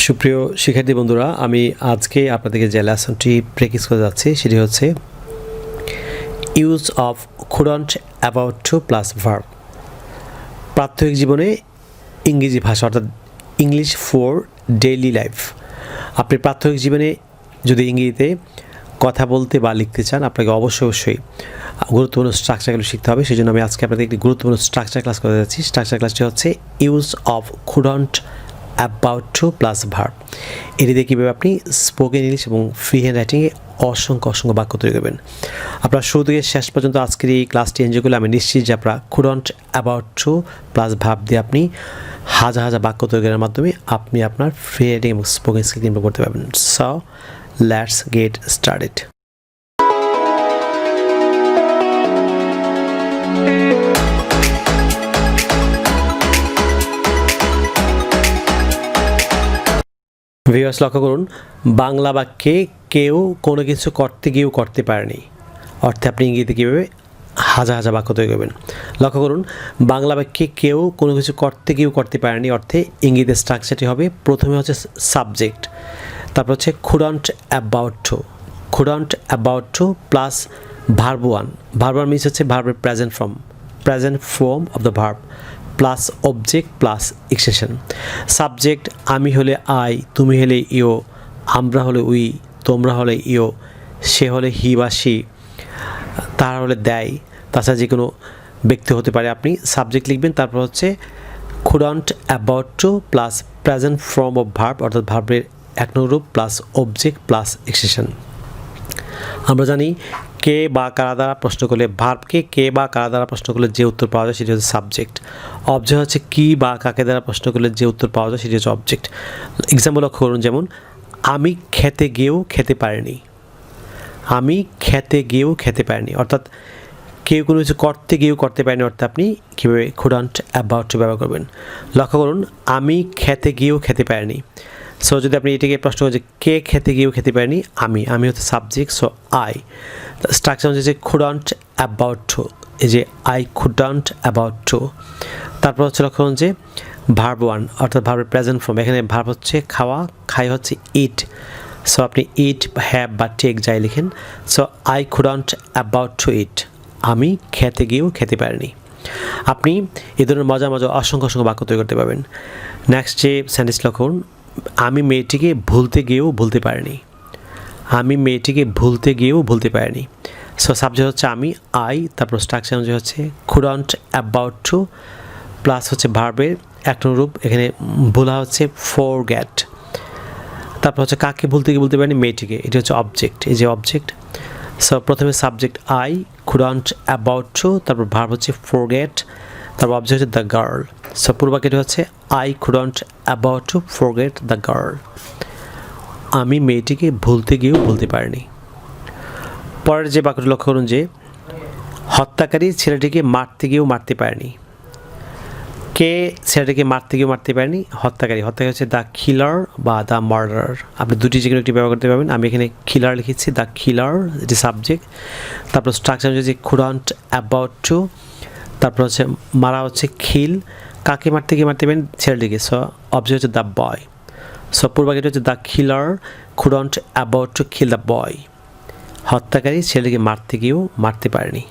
সুপ্রিয় শিক্ষার্থী বন্ধুরা, আমি আজকে আপনাদেরকে যে লেসনটি প্র্যাকটিস করে যাচ্ছি সেটি হচ্ছে use of couldn't, about to plus verb. প্রাত্যহিক জীবনে ইংরেজি ভাষা অর্থাৎ ইংলিশ ফর ডেইলি লাইফ। আপনি প্রাত্যহিক জীবনে যদি ইংরেজিতে কথা বলতে বা লিখতে চান, আপনাকে অবশ্যই গুরুত্বপূর্ণ স্ট্রাকচারগুলো শিখতে হবে। সেই জন্য আমি আজকে আপনাদের একটি গুরুত্বপূর্ণ স্ট্রাকচার ক্লাস করে যাচ্ছি। স্ট্রাকচার ক্লাসটি হচ্ছে use of couldn't, about to plus verb. এটি দিয়ে কীভাবে আপনি স্পোকেন ইংলিশ এবং ফ্রি হ্যান্ড রাইটিংয়ে অসংখ্য বাক্য তৈরি করবেন। আপনারা শুরু থেকে শেষ পর্যন্ত আজকের এই ক্লাসটি এনজয় করলে আমি নিশ্চিত যে আপনারা couldn't, about to plus verb দিয়ে আপনি হাজার বাক্য তৈরি করার মাধ্যমে আপনি আপনার ফ্রি রাইটিং এবং স্পোকেন স্কিল ইমপ্রুভ করতে পারবেন। So let's get started. Viewers, লক্ষ্য করুন, বাংলা বাক্যে কেউ কোনো কিছু করতে গিয়েও করতে পারেনি অর্থে আপনি ইংরেজিতে কীভাবে হাজার বাক্য তৈরি করবেন। লক্ষ্য করুন, বাংলা বাক্যে কেউ কোনো কিছু করতে গিয়েও করতে পারেনি অর্থে ইংরেজিতে স্ট্রাকচারটি হবে, প্রথমে হচ্ছে সাবজেক্ট, তারপর হচ্ছে couldn't about to, couldn't about to plus verb one. Verb one means হচ্ছে ভার্বের present form of the verb plus object plus extension. Subject আমি হলে আই, তুমি হলে ইও, আমরা হলে উই, তোমরা হলে ইও, সে হলে হি বা সি, তারা হলে দেয়, তাছাড়া যে কোনো ব্যক্তি হতে পারে। আপনি সাবজেক্ট লিখবেন, তারপর হচ্ছে couldn't about to plus present form of verb অর্থাৎ ভার্বের এক নং রূপ প্লাস অবজেক্ট প্লাস এক্সটেনশন। আমরা জানি কে বা কারা দ্বারা প্রশ্ন করলে, ভার্বকে কে বা কারা দ্বারা প্রশ্ন করলে যে উত্তর পাওয়া যায় সেটি হচ্ছে সাবজেক্ট। অবজেক্ট হচ্ছে কি বা কাকে দ্বারা প্রশ্ন করলে যে উত্তর পাওয়া যায় সেটি হচ্ছে অবজেক্ট। এক্সাম্পল লক্ষ্য করুন, যেমন আমি খেতে গিয়েও খেতে পারিনি, আমি খেতে গিয়েও খেতে পারিনি অর্থাৎ কেউ কোনো কিছু করতে গিয়েও করতে পারেনি অর্থাৎ আপনি কীভাবে কুডন্ট অ্যাবাউট টু ব্যবহার করবেন। লক্ষ্য করুন, আমি খেতে গিয়েও খেতে পারিনি। সো যদি আপনি এটাকে প্রশ্ন করেন যে কে খেতে গিয়েও খেতে পারেনি, আমি হচ্ছে সাবজেক্ট, সো আই। স্ট্রাকচার হচ্ছে যে কুডন্ট অ্যাবাউট টু, এই যে আই কুডন্ট অ্যাবাউট টু। তারপর হচ্ছে লক্ষ্য করুন যে ভার্ব ওয়ান অর্থাৎ ভার্বের প্রেজেন্ট ফর্ম, এখানে ভার্ব হচ্ছে খাওয়া, খাই হচ্ছে ইট, সো আপনি ইট, হ্যাভ বা টেক যাই লিখেন। So I couldn't about to eat, আমি খেতে গিয়েও খেতে পারিনি। আপনি এই ধরনের মজা অসংখ্য বাক্য তৈরি করতে পারবেন। নেক্সট যে সেন্টেন্স লক্ষ্য করুন, আমি মেয়েটিকে ভুলতে গিয়েও ভুলতে পারিনি, আমি মেয়েটিকে ভুলতে গিয়েও ভুলতে পারিনি। সো সাবজেক্ট হচ্ছে আমি, আই, তারপর স্ট্রাকচার অনুযায়ী হচ্ছে কুডন্ট অ্যাবাউট টু প্লাস হচ্ছে ভার্বের এক নং রূপ, এখানে ভোলা হচ্ছে ফরগেট। তারপর হচ্ছে কাকে ভুলতে গিয়ে বলতে পারিনি, মেয়েটিকে, এটি হচ্ছে অবজেক্ট, এই যে অবজেক্ট। সো প্রথমে subject I, couldn't about to, তারপর ভার্ব হচ্ছে ফরগেট, তারপর অবজেক্ট হচ্ছে দ্য গার্ল। সো পুরো বাক্যটি হচ্ছে I couldn't about to forget the girl, আমি মেয়েটিকে ভুলতে গিয়েও ভুলতে পারিনি। পরের যে বাক্যটি লক্ষ্য করুন যে হত্যাকারী ছেলেটিকে মারতে গিয়েও মারতে পারেনি। কে ছেলেটিকে মারতে গিয়েও মারতে পারেনি, হত্যাকারী হচ্ছে দ্য কিলার বা দ্য মার্ডারার। আপনি দুটি যে কোনো একটি ব্যবহার করতে পারবেন। আমি এখানে কিলার লিখেছি, দ্য কিলার এটি সাবজেক্ট। তারপর স্ট্রাকচার হচ্ছে কুডন্ট অ্যাবাউট টু, তারপর হচ্ছে মারা হচ্ছে খিল, কাকে মারতে গিয়ে মারতে পারেন, ছেলেটিকে, সো অবজেক্ট হচ্ছে দ্য বয়। সো পূর্বাগেটা হচ্ছে the killer couldn't about to kill the boy, হত্যাকারী ছেলেটিকে মারতে গিয়েও মারতে পারেনি।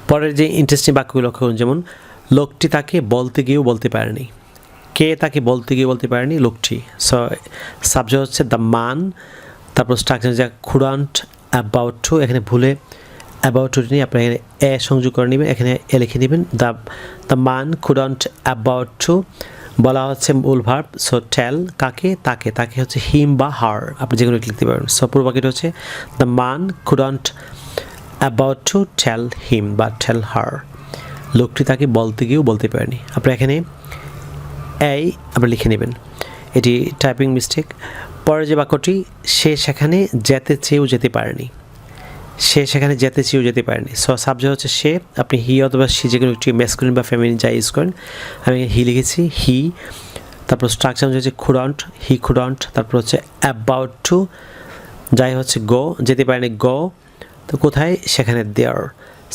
পরের যে ইন্টারেস্টিং বাক্যগুলো লক্ষ্য করুন, যেমন লোকটি তাকে বলতে গিয়েও বলতে পারেনি, কে তাকে বলতে গিয়ে বলতে পারেনি, লোকটি। সো সাবজেক্ট হচ্ছে দ্য মান, তারপর স্ট্রাকচার হচ্ছে কুডন্ট অ্যাবাউট টু, এখানে ভুলে অ্যাবাউট টু নিয়ে আপনার এখানে এ সংযোগ করে নেবেন, এখানে এ লিখে নেবেন, দ্য মান কুডন্ট অ্যাবাউট টু, বলা হচ্ছে মূল ভার্ব, সো টেল, কাকে, তাকে হচ্ছে হিম বা হার, আপনি যেগুলো লিখতে পারবেন। সো পুরো বাক্যটা হচ্ছে দ্য মান কুডন্ট অ্যাবাউট টু টেল হিম বা টেল হার, লোকটি তাকে বলতে গিয়েও বলতে পারেনি। আপনি এখানে এই আপনি লিখে নেবেন, এটি টাইপিং মিস্টেক। পরের যে বাক্যটি, সে সেখানে যেতে চেয়েও যেতে পারেনি, সে সেখানে যেতে চেয়েও যেতে পারেনি। সো সাবজেক্ট হচ্ছে সে, আপনি হি অথবা সি যে কোনো একটি ম্যাসকুলিন বা ফেমিনিন যা ইউজ করেন। আমি হি লিখেছি, হি, তারপর স্ট্রাকচার হচ্ছে কুডন্ট, হি কুডন্ট, তারপর হচ্ছে অ্যাবাউট টু, যাই হচ্ছে গো, যেতে পারেনি গো, তো কোথায়, সেখানে there.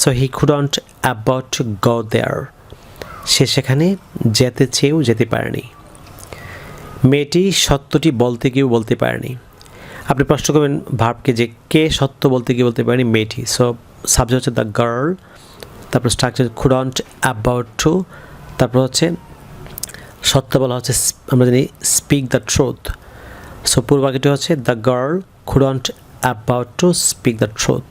So he couldn't about to go there, সে সেখানে যেতে চেয়েও যেতে পারেনি। মেয়েটি সত্যটি বলতে গিয়েও বলতে পারেনি। আপনি প্রশ্ন করবেন ভার্বকে যে কে সত্য বলতে গিয়ে বলতে পারেনি, মেয়েটি। সো সাবজেক্ট হচ্ছে দ্য গার্ল, তারপর স্ট্রাকচার কুডন্ট অ্যাবাউট টু, তারপর হচ্ছে সত্য বলা হচ্ছে আমরা জানি স্পিক দ্য ট্রুথ। সো পূর্বাগেটি হচ্ছে the girl couldn't about to speak the truth,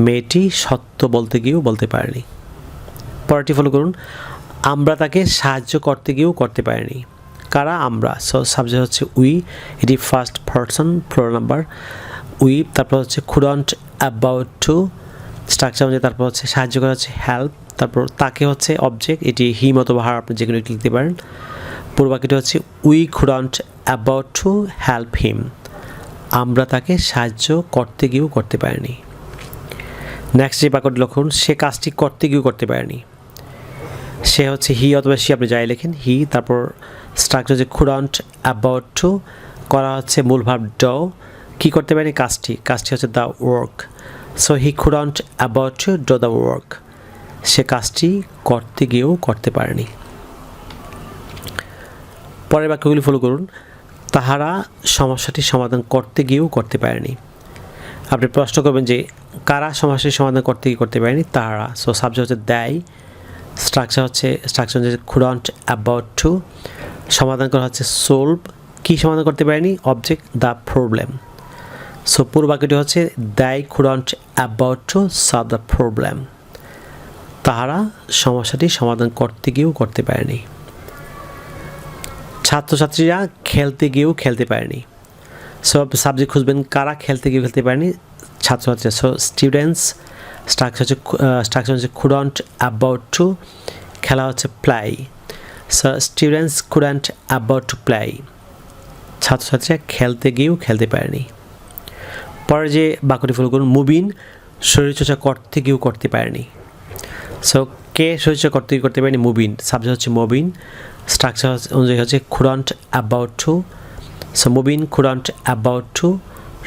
মেয়েটি সত্য বলতে গিয়েও বলতে পারেনি। পরেরটি ফলো করুন, আমরা তাকে সাহায্য করতে গিয়েও করতে পারিনি। কারা? আমরা। সো সাবজেক্ট হচ্ছে উই, এটি first person plural number we. তারপর হচ্ছে কুডন্ট অ্যাবাউট টু স্ট্রাকচার অনুযায়ী, তারপর হচ্ছে সাহায্য করা হচ্ছে হেল্প, তারপর তাকে হচ্ছে অবজেক্ট, এটি হিম অথবা হার, আপনি যে কোনো একটি লিখতে পারেন। পূর্বাক্যটি হচ্ছে we couldn't about to help him, আমরা তাকে সাহায্য করতে গিয়েও করতে পারিনি। নেক্সট যে বাক্যটি লক্ষ্য করুন, সে কাজটি করতে গিয়েও করতে পারেনি। সে হচ্ছে হি অথবা সি, আপনি যাই লেখেন হি, তারপর স্ট্রাকচার হচ্ছে কুডন্ট অ্যাবাউট টু করা হচ্ছে মূল ভার্ব ডো, কী করতে পারেনি? কাজটি, কাজটি হচ্ছে the work. So he couldn't about to do the work, সে কাজটি করতে গিয়েও করতে পারেনি। পরের বাক্যগুলি ফলো করুন, তাহারা সমস্যাটি সমাধান করতে গিয়েও করতে পারেনি। আপনি প্রশ্ন করবেন যে কারা সমস্যাটি সমাধান করতে গিয়ে করতে পারেনি? তাহারা। সো সাবজেক্ট হচ্ছে দেয়, স্ট্রাকচার হচ্ছে কুডন্ট অ্যাবাউট টু, সমাধান করা হচ্ছে সলভ, কী সমাধান করতে পারেনি? Object the problem. সো পুরো বাক্যটি হচ্ছে দেয় couldn't about to solve the problem, তাহারা সমস্যাটি সমাধান করতে গিয়েও করতে পারেনি। ছাত্রছাত্রীরা খেলতে গিয়েও খেলতে পারেনি। সো সাবজেক্ট খুঁজবেন কারা খেলতে গিয়েও খেলতে পারেনি? ছাত্রছাত্রীরা। সো স্টুডেন্টস, স্ট্রাকচার হচ্ছে কুডন্ট অ্যাবাউট টু, খেলা হচ্ছে play. So students couldn't about to play, ছাত্রছাত্রীরা খেলতে গিয়েও খেলতে পারেনি। পরে যে বাক্যটি ফলো করুন, মুবিন শরীরচর্চা করতে গিয়েও করতে পারেনি। সো কে শরীরচর্চা করতে গিয়ে করতে পারেনি? মুবিন। সাবজেক্ট হচ্ছে মুবিন, স্ট্রাকচার অনুযায়ী হচ্ছে couldn't about to. So Mubin couldn't about to,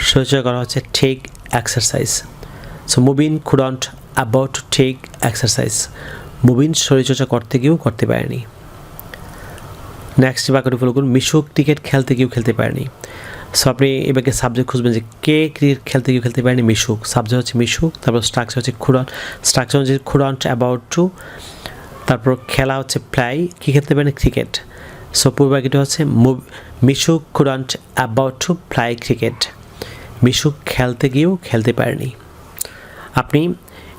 শরীরচর্চা করা হচ্ছে take exercise. So Mubin couldn't about to take exercise, Mubin শরীরচর্চা করতে গিয়েও করতে পারেনি। নেক্সট বাক্যটি ফলো করুন, মিশুক ক্রিকেট খেলতে গিয়েও খেলতে পারেনি। সো আপনি এবারে সাবজেক্ট খুঁজবেন যে কে ক্রিকেট খেলতে গিয়েও খেলতে পারেনি? মিশুক। সাবজেক্ট হচ্ছে মিশুক, তারপর স্ট্রাকচার হচ্ছে স্ট্রাকচার হচ্ছে কুডন্ট অ্যাবাউট টু, তারপর খেলা হচ্ছে প্লাই, কী খেলতে পারেনি? ক্রিকেট। সো পূর্বাক্যটি হচ্ছে Mishuk couldn't about to play cricket, Mishuk খেলতে গিয়েও খেলতে পারেনি। আপনি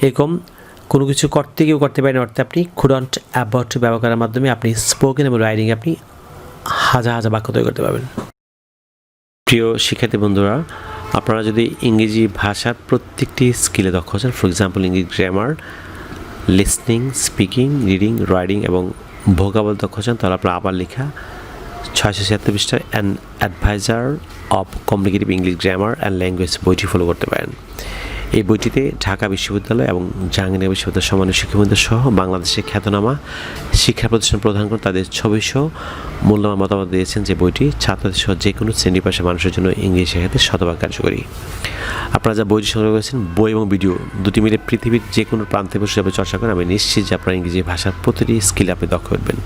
এরকম কোনো কিছু করতে গিয়েও করতে পারেন অর্থে আপনি কুডন্ট অ্যাবাউট টু ব্যবহার করার মাধ্যমে আপনি স্পোকেন এবং রাইটিংয়ে আপনি হাজার হাজার বাক্য তৈরি করতে পারবেন। প্রিয় শিক্ষার্থী বন্ধুরা, আপনারা যদি ইংরেজি ভাষার প্রত্যেকটি স্কিলে দক্ষ হচ্ছেন, ফর এক্সাম্পল ইংরেজি grammar, listening, speaking, reading, writing এবং ভোকাবুলারি দক্ষ হচ্ছেন, তাহলে আপনারা আবার লেখা 676 পৃষ্ঠার an advisor of communicative English grammar and language বইটি ফলো করতে পারেন। এই বইটিতে ঢাকা বিশ্ববিদ্যালয় এবং জাহাঙ্গীরনগর বিশ্ববিদ্যালয়ের সম্মানীয় শিক্ষাবৃন্দ সহ বাংলাদেশের খ্যাতনামা শিক্ষা প্রতিষ্ঠান প্রদান করে তাদের ছবিসহ মূল্যবান মতামত দিয়েছেন, যে বইটি ছাত্রদের সহ যে কোনো শ্রেণী পেশার মানুষের জন্য ইংরেজি শেখাতে শতভাগ কার্যকরী। আপনারা যা বইটি সংগ্রহ করেছেন, বই এবং ভিডিও দুটি মিলে পৃথিবীর যে কোনো প্রান্তে বসে যাবে চর্চা করেন, আমি নিশ্চিত যে আপনার ইংরেজি ভাষার প্রতিটি স্কিলে আপনি দক্ষ উঠবেন।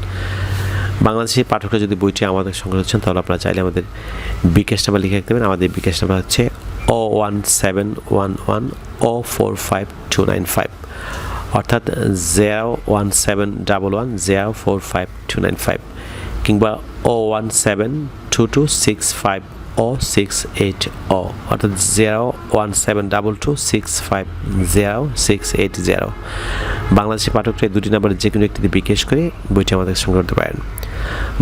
বাংলাদেশের পাঠকরা যদি বইটি আমাদের সংগ্রহ করছেন, তাহলে আপনারা চাইলে আমাদের বিকাশ নাম্বার লিখে রাখতে পারেন। আমাদের বিকাশ নাম্বার হচ্ছে 01711045295, অর্থাৎ 01711045295, কিংবা 01722650680, অর্থাৎ 01722650680। বাংলাদেশের পাঠকরা দুটি নাম্বারে যে কোনো একটিতে বিকাশ করে বইটি আমাদের সংগ্রহ করতে পারেন।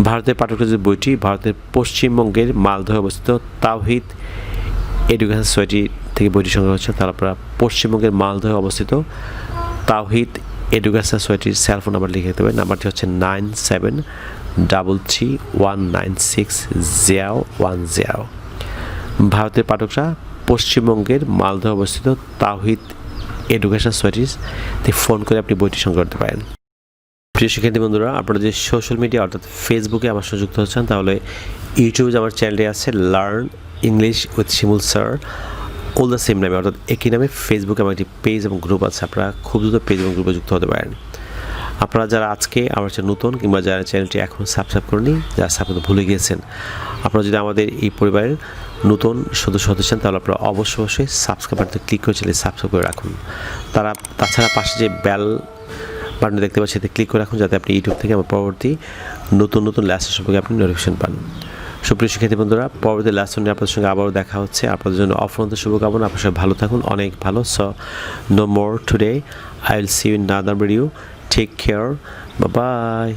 ভারতের পাঠকরা যে বইটি ভারতের পশ্চিমবঙ্গের মালদহে অবস্থিত তাওহিদ এডুকেশন সোসাইটি থেকে বইটি সংগ্রহ হচ্ছে, তাহলে আপনারা পশ্চিমবঙ্গের মালদহে অবস্থিত তাওহিদ এডুকেশন সোসাইটির সেলফোন নাম্বার লিখে দিতে হবে। নাম্বারটি হচ্ছে 9733196010। ভারতের পাঠকরা পশ্চিমবঙ্গের মালদহে অবস্থিত তাওহিদ এডুকেশন সোসাইটিতে ফোন করে আপনি বইটি সংগ্রহ করতে পারেন। প্রিয় শিক্ষার্থী বন্ধুরা, আপনারা যে সোশ্যাল মিডিয়া অর্থাৎ ফেসবুকে আমার সাথে যুক্ত হচ্ছেন, তাহলে ইউটিউবে যে আমার চ্যানেলটি আছে learn English with Shimul sir, all the same নামে অর্থাৎ একই নামে ফেসবুকে আমার একটি পেজ এবং গ্রুপ আছে, আপনারা খুব দ্রুত পেজ এবং গ্রুপে যুক্ত হতে পারেন। আপনারা যারা আজকে আমার চ্যানেল নতুন কিংবা যারা চ্যানেলটি এখন সাবস্ক্রাইব করেনি, যারা সাবস্ক্রাইব ভুলে গিয়েছেন, আপনারা যদি আমাদের এই পরিবারের নতুন সদস্য হতে চান তাহলে আপনারা অবশ্যই সাবস্ক্রাইব বাটনে ক্লিক করে চ্যানেল সাবস্ক্রাইব করে রাখুন। তাছাড়া পাশে যে বেল বাটন দেখতে পাচ্ছেন সেটা ক্লিক করে রাখুন, যাতে আপনি ইউটিউব থেকে আমার পরবর্তী নতুন লেসন সম্পর্কে আপনি নোটিফিকেশন পান। সুপ্রিয় শিক্ষার্থী বন্ধুরা, পরবর্তী লেসন নিয়ে আপনাদের সঙ্গে আবারও দেখা হচ্ছে। আপনাদের জন্য অফুরন্ত শুভকামনা। আপনার সবাই ভালো থাকুন, অনেক ভালো। So no more today, I will see you in another video. Take care, bye by.